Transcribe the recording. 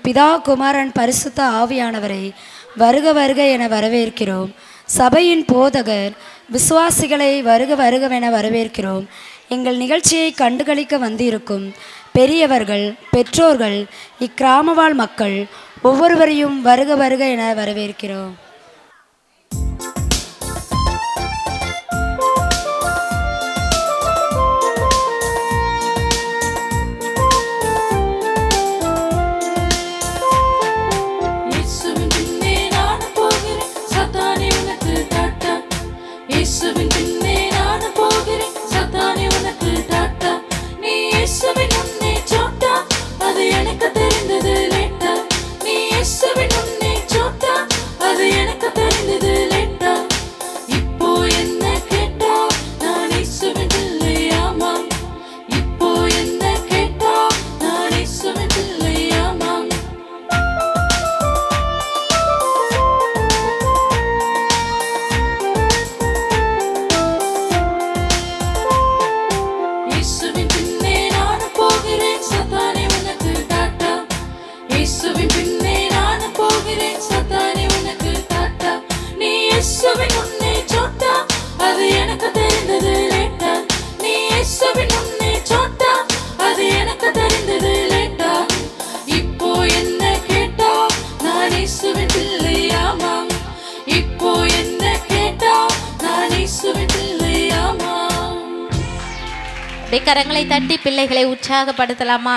பிதா குமாரன் பரிசுத்த ஆவியானவரை வருக வருக என வரவேற்கிறோம். சபையின் போதகர் விசுவாசிகளை வருக வருகவென வரவேற்கிறோம். எங்கள் நிகழ்ச்சியை கண்டுகளிக்க வந்திருக்கும் பெரியவர்கள், பெற்றோர்கள், இக்கிராமவாழ் மக்கள் ஒவ்வொருவரையும் வருக வருக என வரவேற்கிறோம். கரங்களை தட்டி பிள்ளைகளை உற்சாகப்படுத்தலாமா?